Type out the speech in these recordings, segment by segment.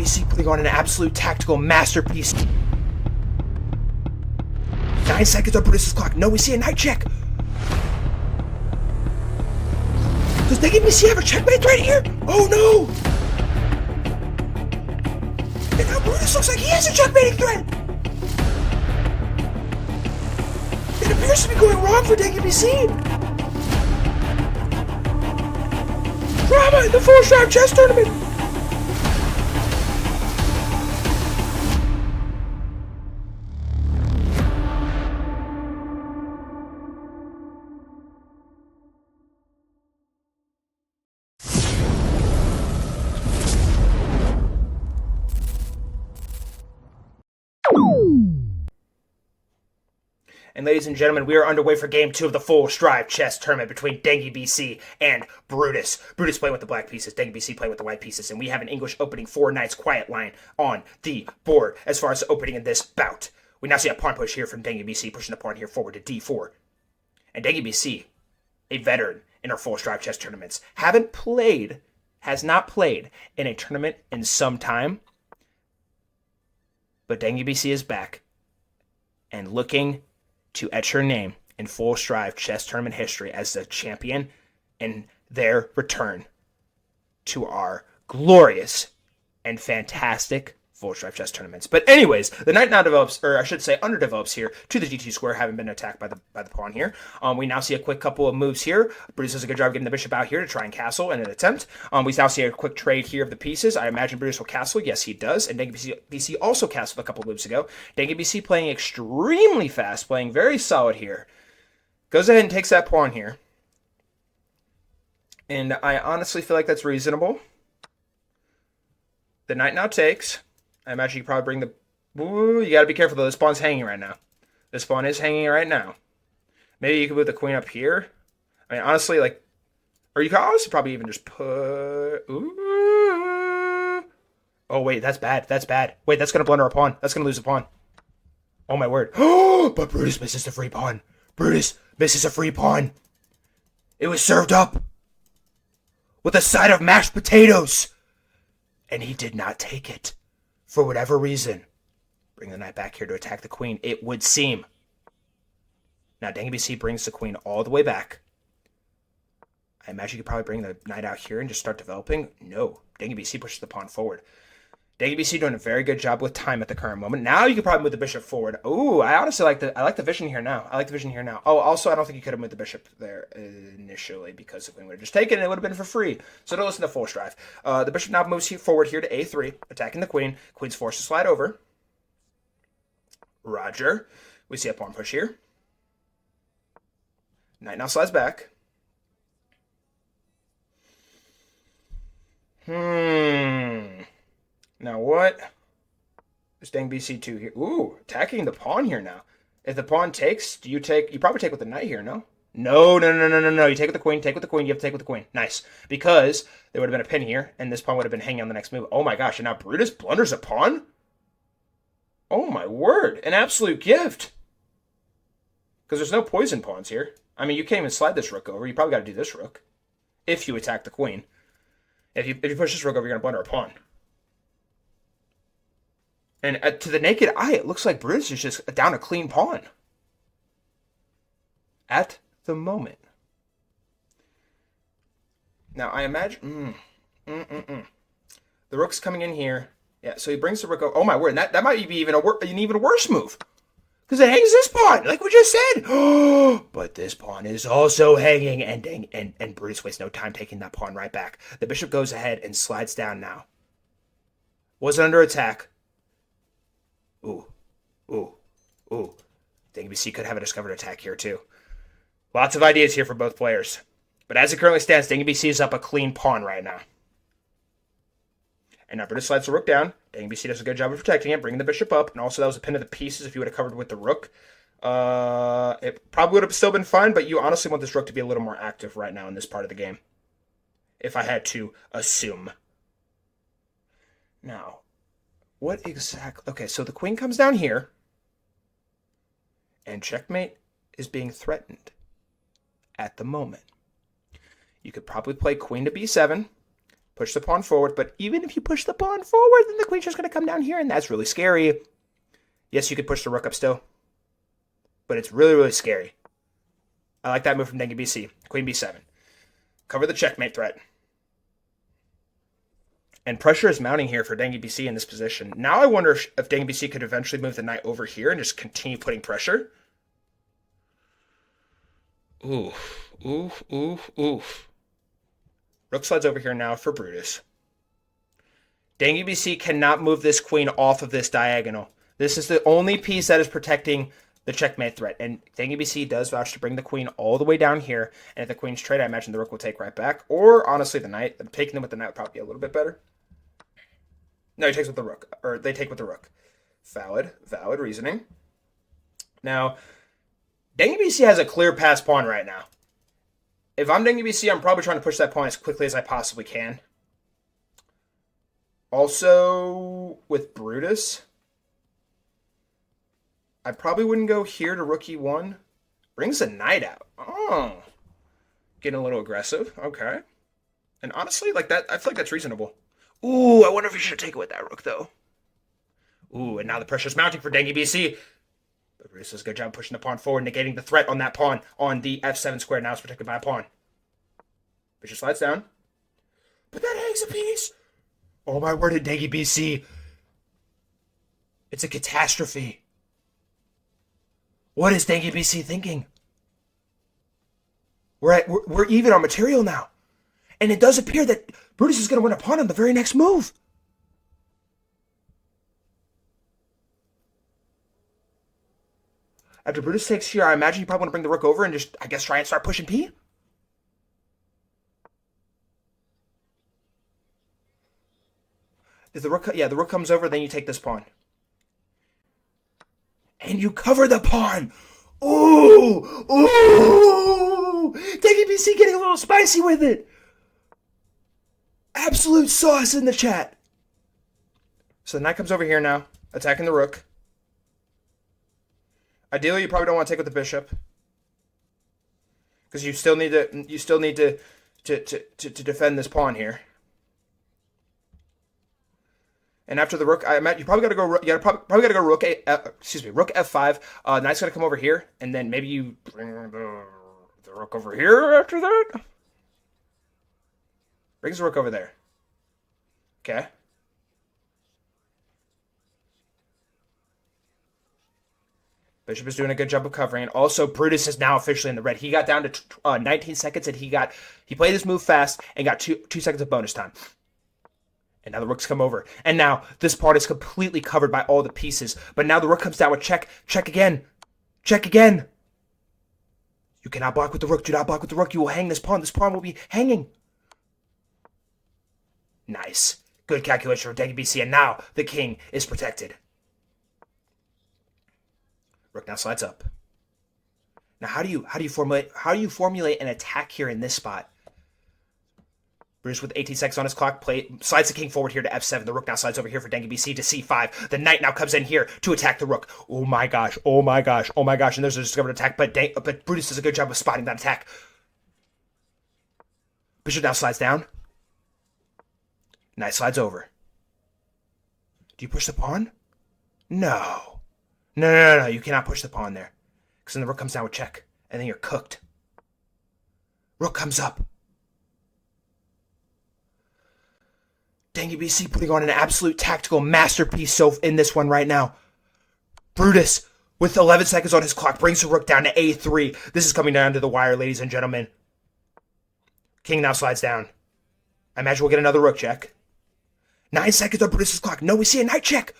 DangyBC putting on an absolute tactical masterpiece. 9 seconds on Brutus's clock. No, we see a knight check. Does DangyBC have a checkmate right here? Oh no! And now Brutus looks like he has a checkmating threat. It appears to be going wrong for DangyBC. Drama in the 4-stripe chess tournament. And ladies and gentlemen, we are underway for Game 2 of the Full Strive Chess Tournament between DangyBC and Brutus. Brutus playing with the black pieces, DangyBC playing with the white pieces, and we have an English opening 4 knights quiet line on the board as far as the opening in this bout. We now see a pawn push here from DangyBC, pushing the pawn here forward to d4. And DangyBC, a veteran in our Full Strive Chess tournaments, has not played in a tournament in some time, but DangyBC is back and looking to etch her name in Full Strive Chess Tournament history as the champion in their return to our glorious and fantastic Full Strive Chess Tournaments. But anyways, the knight now develops, or I should say underdevelops here to the g2 square, having been attacked by the pawn here. We now see a quick couple of moves here. Brutus does a good job getting the bishop out here to try and castle in an attempt. We now see a quick trade here of the pieces. I imagine Brutus will castle. Yes, he does. And DangyBC also castled a couple of moves ago. DangyBC playing extremely fast, playing very solid here. Goes ahead and takes that pawn here. And I honestly feel like that's reasonable. The knight now takes. I imagine you probably bring the... Ooh, you got to be careful, though. This pawn's hanging right now. This pawn is hanging right now. Maybe you could put the queen up here. I mean, honestly, like... Or you could honestly probably even just put... Ooh. Oh, wait, that's bad. That's bad. Wait, that's going to blunder a pawn. That's going to lose a pawn. Oh, my word. Oh, but Brutus misses the free pawn. Brutus misses a free pawn. It was served up with a side of mashed potatoes. And he did not take it. For whatever reason. Bring the knight back here to attack the queen, it would seem. Now, DangyBC brings the queen all the way back. I imagine you could probably bring the knight out here and just start developing. No. DangyBC pushes the pawn forward. DangyBC doing a very good job with time at the current moment. Now you could probably move the bishop forward. Ooh, I honestly like the vision here now. I like the vision here now. Oh, also, I don't think you could have moved the bishop there initially because the queen would have just taken it. It would have been for free. So don't listen to Full Strive. The bishop now moves forward here to a3, attacking the queen. Queen's forced to slide over. Roger. We see a pawn push here. Knight now slides back. Now what? There's DangyBC2 here. Ooh, attacking the pawn here now. If the pawn takes, do you take? You probably take with the knight here, no? No. You take with the queen, take with the queen, you have to take with the queen. Nice. Because there would have been a pin here, and this pawn would have been hanging on the next move. Oh my gosh, and now Brutus blunders a pawn? Oh my word, an absolute gift. Because there's no poison pawns here. I mean, you can't even slide this rook over. You probably got to do this rook. If you attack the queen. If you push this rook over, you're going to blunder a pawn. And to the naked eye, it looks like Brutus is just down a clean pawn. At the moment. Now, I imagine... The rook's coming in here. Yeah, so he brings the rook over. Oh, my word. And that might be even an even worse move. Because it hangs this pawn, like we just said. But this pawn is also hanging. And Brutus wastes no time taking that pawn right back. The bishop goes ahead and slides down now. Wasn't under attack. Ooh. DangyBC could have a discovered attack here, too. Lots of ideas here for both players. But as it currently stands, DangyBC is up a clean pawn right now. And now Brutus slides the rook down. DangyBC does a good job of protecting it, bringing the bishop up. And also, that was a pin of the pieces if you would have covered with the rook. It probably would have still been fine, but you honestly want this rook to be a little more active right now in this part of the game. If I had to assume. Now... what exactly... okay, so the queen comes down here. And checkmate is being threatened at the moment. You could probably play queen to b7. Push the pawn forward, but even if you push the pawn forward, then the queen's just going to come down here, and that's really scary. Yes, you could push the rook up still, but it's really, really scary. I like that move from Dengi BC. Queen B7. Cover the checkmate threat. And pressure is mounting here for Dengi BC in this position. Now I wonder if Dengi BC could eventually move the knight over here and just continue putting pressure. Oof, oof, oof, oof. Rook slides over here now for Brutus. Dengi BC cannot move this queen off of this diagonal. This is the only piece that is protecting the checkmate threat. And Dengi BC does vouch to bring the queen all the way down here. And if the queen's trade, I imagine the rook will take right back. Or, honestly, the knight. Taking them with the knight would probably be a little bit better. No, he takes with the rook. Or they take with the rook. Valid reasoning. Now, Dengi BC has a clear pass pawn right now. If I'm Dengi BC, I'm probably trying to push that pawn as quickly as I possibly can. Also, with Brutus, I probably wouldn't go here to rook e1. Brings the knight out. Oh. Getting a little aggressive. Okay. And honestly, like that, I feel like that's reasonable. Ooh, I wonder if he should take it with that rook, though. Ooh, and now the pressure's mounting for Dengi BC. But Brutus does a good job pushing the pawn forward, negating the threat on that pawn on the f7 square. Now it's protected by a pawn. Bishop slides down. But that hangs a piece. Oh, my word, at Dengi BC. It's a catastrophe. What is Dengi BC thinking? We're even on material now. And it does appear that Brutus is going to win a pawn on the very next move. After Brutus takes here, I imagine you probably want to bring the rook over and just, I guess, try and start pushing P. If the rook, yeah, the rook comes over, then you take this pawn. And you cover the pawn. Ooh! Ooh! Dengi BC getting a little spicy with it. Absolute sauce in the chat. So the knight comes over here now, attacking the rook. Ideally, you probably don't want to take with the bishop, because you still need to defend this pawn here. And after the rook, you probably got to go. You probably got to go rook rook f5. Knight's gonna come over here, and then maybe you bring the rook over here after that. Brings the rook over there. Okay. Bishop is doing a good job of covering, and also Brutus is now officially in the red. He got down to 19 seconds, and he played his move fast and got two seconds of bonus time. And now the rook's come over. And now this pawn is completely covered by all the pieces. But now the rook comes down with check. Check again. Check again. You cannot block with the rook. Do not block with the rook. You will hang this pawn. This pawn will be hanging. Nice. Good calculation from Dengi BC. And now the king is protected. Rook now slides up. Now how do you formulate an attack here in this spot? Brutus with 18 seconds on his clock, slides the king forward here to f7. The rook now slides over here for Dengi BC to c5. The knight now comes in here to attack the rook. Oh my gosh, oh my gosh, oh my gosh. And there's a discovered attack, but Brutus does a good job of spotting that attack. Bishop now slides down. Knight slides over. Do you push the pawn? No. No, you cannot push the pawn there. Because then the rook comes down with check. And then you're cooked. Rook comes up. Dengi BC putting on an absolute tactical masterpiece in this one right now. Brutus, with 11 seconds on his clock, brings the rook down to a3. This is coming down to the wire, ladies and gentlemen. King now slides down. I imagine we'll get another rook check. 9 seconds on Brutus's clock. No, we see a knight check.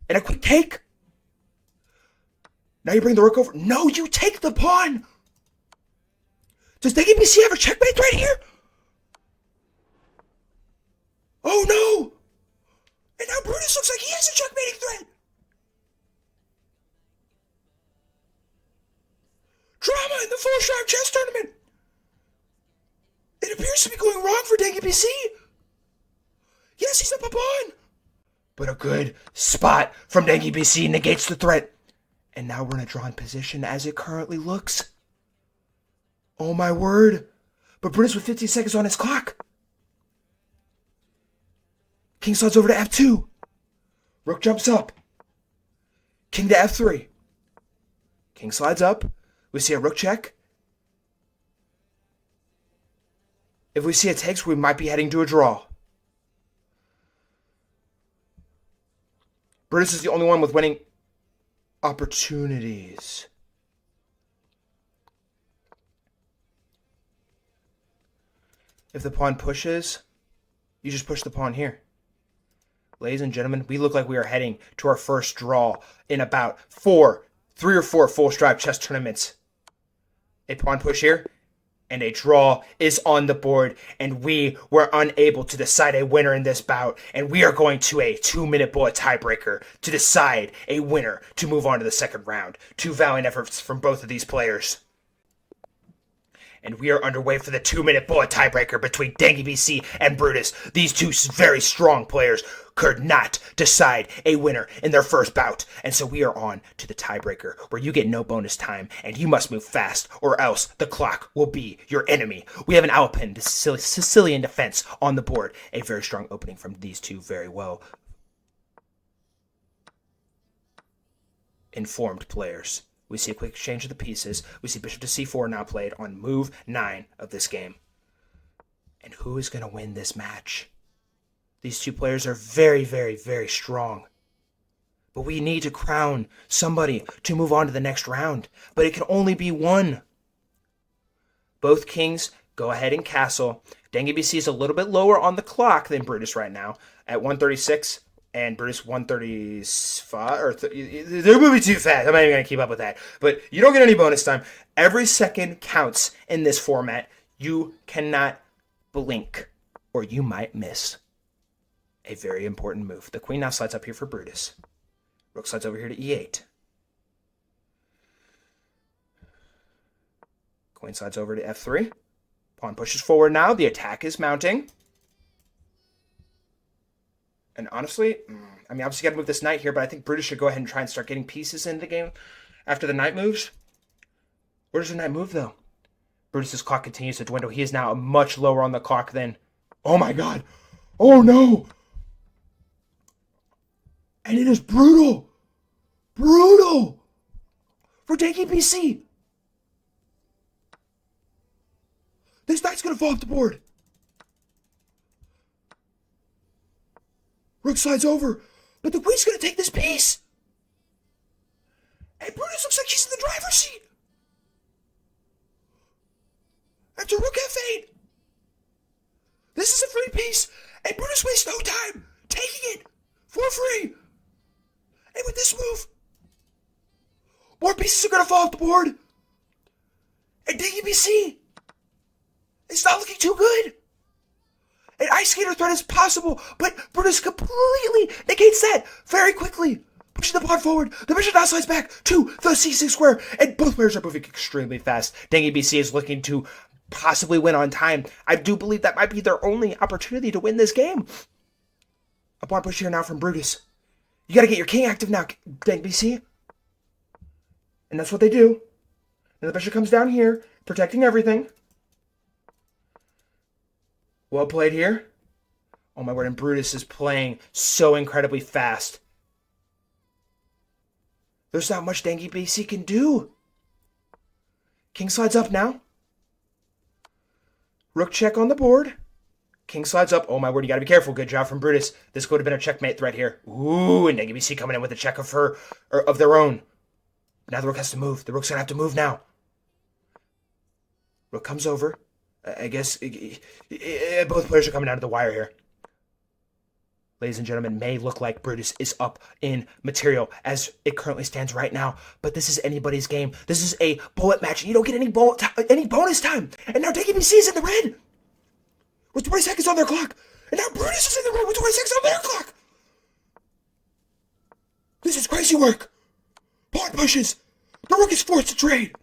And a quick take. Now you bring the rook over. No, you take the pawn. Does Dengi BC have a checkmate right here? Oh no! And now Brutus looks like he has a checkmating threat! Drama in the full-shot chess tournament! It appears to be going wrong for Dengi BC! Yes, he's up a pawn! But a good spot from Dengi BC negates the threat. And now we're in a drawn position as it currently looks. Oh my word! But Brutus with 15 seconds on his clock. King slides over to f2. Rook jumps up. King to f3. King slides up. We see a rook check. If we see a takes, we might be heading to a draw. Brutus is the only one with winning opportunities. If the pawn pushes, you just push the pawn here. Ladies and gentlemen, we look like we are heading to our first draw in about 3 or 4 full strap chess tournaments. A pawn push here, and a draw is on the board, and we were unable to decide a winner in this bout, and we are going to a 2-minute bullet tiebreaker to decide a winner to move on to the second round. 2 valiant efforts from both of these players. And we are underway for the 2-minute bullet tiebreaker between Dangy BC and Brutus. These two very strong players could not decide a winner in their first bout. And so we are on to the tiebreaker, where you get no bonus time, and you must move fast, or else the clock will be your enemy. We have an Alpine Sicilian defense on the board. A very strong opening from these two very well informed players. We see a quick exchange of the pieces. We see bishop to c4 now played on move 9 of this game. And who is going to win this match? These two players are very, very, very strong. But we need to crown somebody to move on to the next round. But it can only be one. Both kings go ahead and castle. Dangy BC is a little bit lower on the clock than Brutus right now at 136. And Brutus 135, they're moving too fast. I'm not even going to keep up with that. But you don't get any bonus time. Every second counts in this format. You cannot blink, or you might miss a very important move. The queen now slides up here for Brutus. Rook slides over here to e8. Queen slides over to f3. Pawn pushes forward now. The attack is mounting. And honestly, I mean, obviously got to move this knight here, but I think Brutus should go ahead and try and start getting pieces into the game after the knight moves. Where does the knight move, though? Brutus's clock continues to dwindle. He is now much lower on the clock than... Oh, my God. Oh, no. And it is brutal. Brutal. For Dangy BC. This knight's going to fall off the board. Rook slides over, but the queen's going to take this piece. And Brutus looks like he's in the driver's seat. After rook f8. This is a free piece, and Brutus wastes no time taking it for free. And with this move, more pieces are going to fall off the board. And Dangy BC, it's not looking too good. An ice skater threat is possible, but Brutus completely negates that very quickly. Pushing the pawn forward, the bishop now slides back to the c6 square, and both players are moving extremely fast. Dangy BC is looking to possibly win on time. I do believe that might be their only opportunity to win this game. A pawn push here now from Brutus. You got to get your king active now, Dangy BC. And that's what they do. And the bishop comes down here, protecting everything. Well played here. Oh my word, and Brutus is playing so incredibly fast. There's not much Dangy BC can do. King slides up now. Rook check on the board. King slides up. Oh my word, you gotta be careful. Good job from Brutus. This could have been a checkmate threat here. Ooh, and Dangy BC coming in with a check of her, or of their own. Now the rook has to move. The rook's gonna have to move now. Rook comes over. I guess both players are coming down to the wire here. Ladies and gentlemen, may look like Brutus is up in material as it currently stands right now, but this is anybody's game. This is a bullet match, and you don't get any bonus time. And now Dangy BC is in the red with 20 seconds on their clock, and now Brutus is in the red with 20 seconds on their clock. This is crazy work. Pawn pushes. The rook is forced to trade.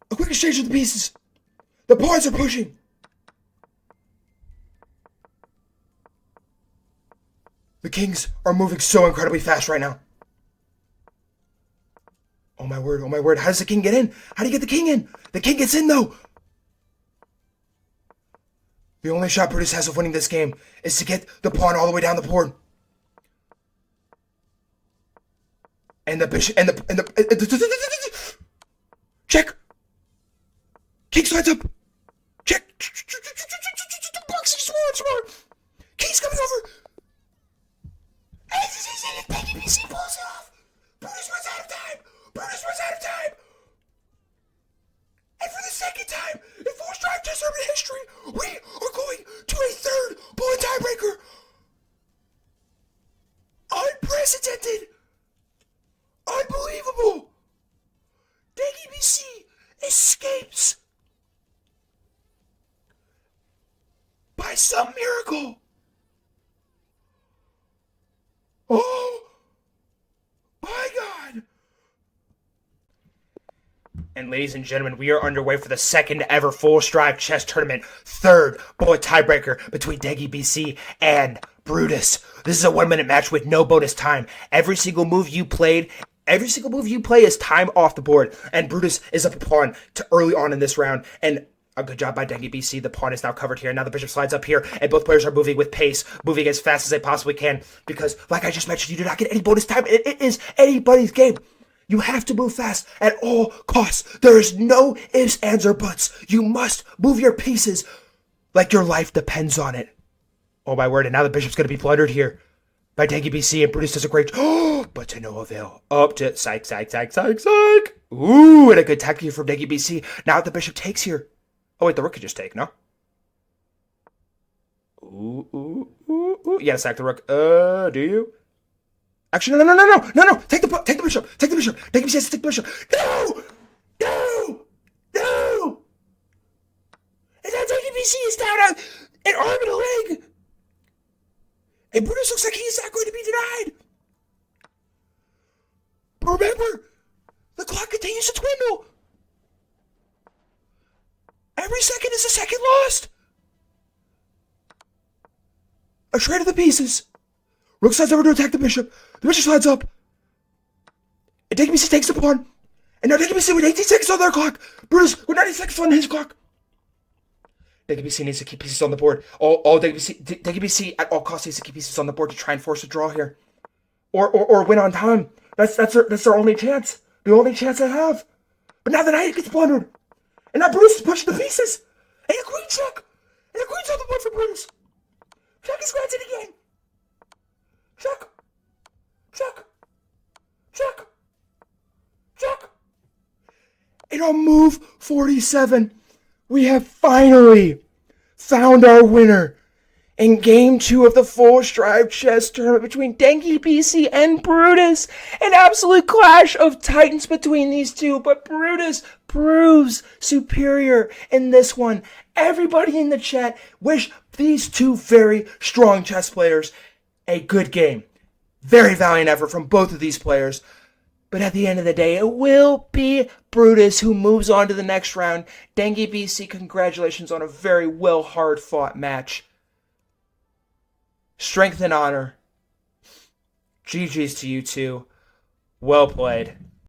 A quick exchange of the pieces. The pawns are pushing. The kings are moving so incredibly fast right now. Oh my word, oh my word. How does the king get in? How do you get the king in? The king gets in though. The only shot Brutus has of winning this game is to get the pawn all the way down the board. And the bishop check. King slides up. Check. Boxing smart. King's coming over. And BC pulls it off. Brutus runs out of time. And for the second time in full strike chess tournament history, we are going to a third bullet tiebreaker. Unprecedented. Unbelievable. WBC escapes by some miracle. Oh my God. And ladies and gentlemen, we are underway for the second ever full strike chess tournament, third bullet tiebreaker between WBC and Brutus. This is a 1 minute match with no bonus time. Every single move you play is time off the board. And Brutus is up a pawn to early on in this round. And a good job by WBC. The pawn is now covered here. Now the bishop slides up here, and both players are moving with pace, moving as fast as they possibly can. Because, like I just mentioned, you do not get any bonus time. It is anybody's game. You have to move fast at all costs. There is no ifs, ands, or buts. You must move your pieces like your life depends on it. Oh my word, and now the bishop's going to be plundered here by WBC, and Brutus does a great but to no avail. Up to psych. Ooh, and a good tactic here from WBC. Now the bishop takes here. Oh wait, the rook could just take, no? Ooh. You gotta sack the rook. Do you? Actually, no. Take the bishop. WBC has to take the bishop. No. And now WBC is down an arm and a leg. And Brutus looks like he's not going to be denied. But remember, the clock continues to dwindle. Every second is a second lost. A trade of the pieces. Rook slides over to attack the bishop. The bishop slides up. And WBC takes the pawn. And now WBC with 18 seconds on their clock. Brutus with 90 seconds on his clock. WBC needs to keep pieces on the board. WBC at all costs needs to keep pieces on the board to try and force a draw here. Or win on time. That's their only chance. The only chance they have. But now the knight gets blundered. And now Brutus is pushing the pieces. And a queen check. And a queen's on the board for Brutus. Check is granted again. Check. And on move 47, we have finally found our winner in Game 2 of the full strike chess tournament between WBC and Brutus. An absolute clash of titans between these two, but Brutus proves superior in this one. Everybody in the chat wish these two very strong chess players a good game. Very valiant effort from both of these players. But at the end of the day, it will be Brutus who moves on to the next round. WBC, congratulations on a very well hard-fought match. Strength and honor. GG's to you two. Well played.